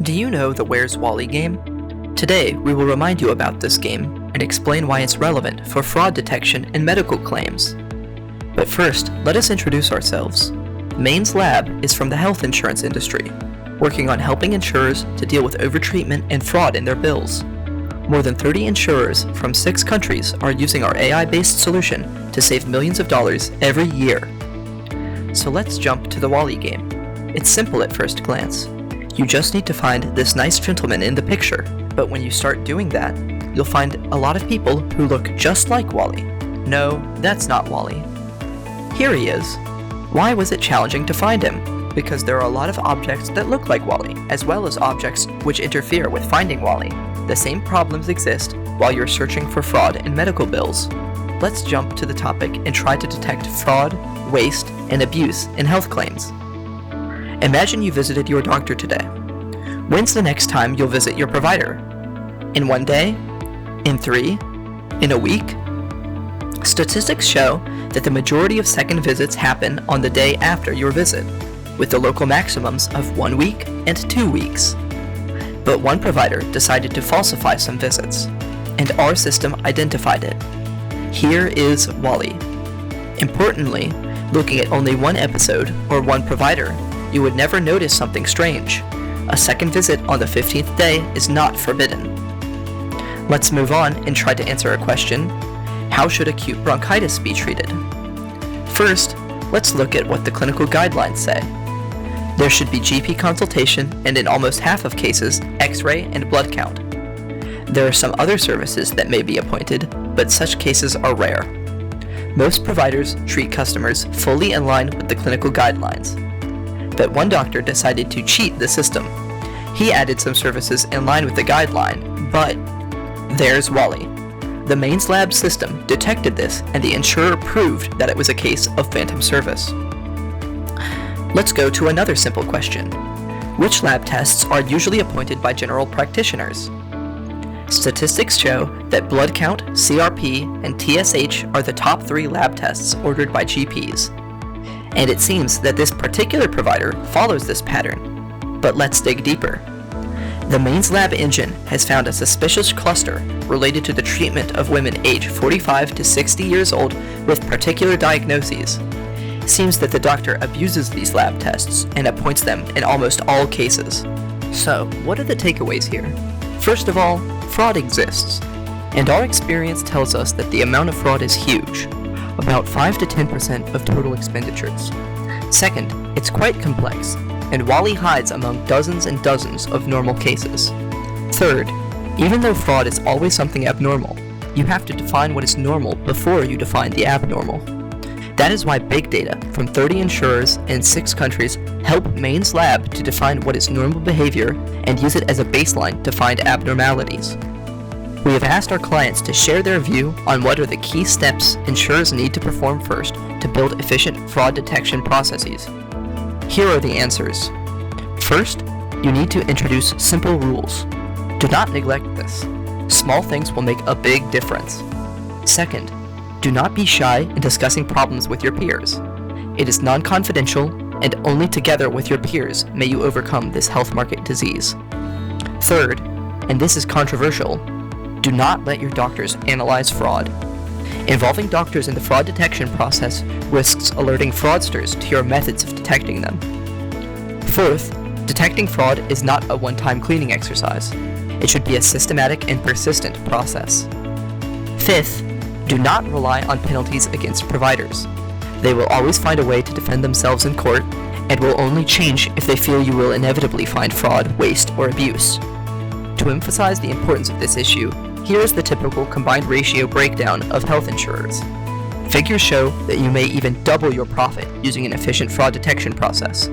Do you know the Where's Wally game? Today, we will remind you about this game and explain why it's relevant for fraud detection and medical claims. But first, let us introduce ourselves. Main's lab is from the health insurance industry, working on helping insurers to deal with overtreatment and fraud in their bills. More than 30 insurers from 6 countries are using our AI-based solution to save millions of dollars every year. So let's jump to the Wally game. It's simple at first glance. You just need to find this nice gentleman in the picture, but when you start doing that, you'll find a lot of people who look just like Wally. No, that's not Wally. Here he is. Why was it challenging to find him? Because there are a lot of objects that look like Wally, as well as objects which interfere with finding Wally. The same problems exist while you're searching for fraud in medical bills. Let's jump to the topic and try to detect fraud, waste, and abuse in health claims. Imagine you visited your doctor today. When's the next time you'll visit your provider? In 1 day? In 3? In a week? Statistics show that the majority of second visits happen on the day after your visit, with the local maximums of 1 week and 2 weeks. But one provider decided to falsify some visits, and our system identified it. Here is Wally. Importantly, looking at only one episode or one provider, you would never notice something strange. A second visit on the 15th day is not forbidden. Let's move on and try to answer a question. How should acute bronchitis be treated? First, let's look at what the clinical guidelines say. There should be GP consultation and in almost half of cases, X-ray and blood count. There are some other services that may be appointed, but such cases are rare. Most providers treat customers fully in line with the clinical guidelines. But one doctor decided to cheat the system. He added some services in line with the guideline, but there's Wally. The Main's lab system detected this, and the insurer proved that it was a case of phantom service. Let's go to another simple question. Which lab tests are usually appointed by general practitioners? Statistics show that blood count, CRP, and TSH are the top 3 lab tests ordered by GPs. And it seems that this particular provider follows this pattern. But let's dig deeper. The Main's lab engine has found a suspicious cluster related to the treatment of women aged 45 to 60 years old with particular diagnoses. It seems that the doctor abuses these lab tests and appoints them in almost all cases. So, what are the takeaways here? First of all, fraud exists. And our experience tells us that the amount of fraud is huge. About 5 to 10% of total expenditures. Second, it's quite complex, and Wally hides among dozens and dozens of normal cases. Third, even though fraud is always something abnormal, you have to define what is normal before you define the abnormal. That is why big data from 30 insurers in 6 countries help Main's lab to define what is normal behavior and use it as a baseline to find abnormalities. We have asked our clients to share their view on what are the key steps insurers need to perform first to build efficient fraud detection processes. Here are the answers. First, you need to introduce simple rules. Do not neglect this. Small things will make a big difference. Second, do not be shy in discussing problems with your peers. It is non-confidential, and only together with your peers may you overcome this health market disease. Third, and this is controversial, do not let your doctors analyze fraud. Involving doctors in the fraud detection process risks alerting fraudsters to your methods of detecting them. Fourth, detecting fraud is not a one-time cleaning exercise. It should be a systematic and persistent process. Fifth, do not rely on penalties against providers. They will always find a way to defend themselves in court, and will only change if they feel you will inevitably find fraud, waste, or abuse. To emphasize the importance of this issue, here is the typical combined ratio breakdown of health insurers. Figures show that you may even double your profit using an efficient fraud detection process.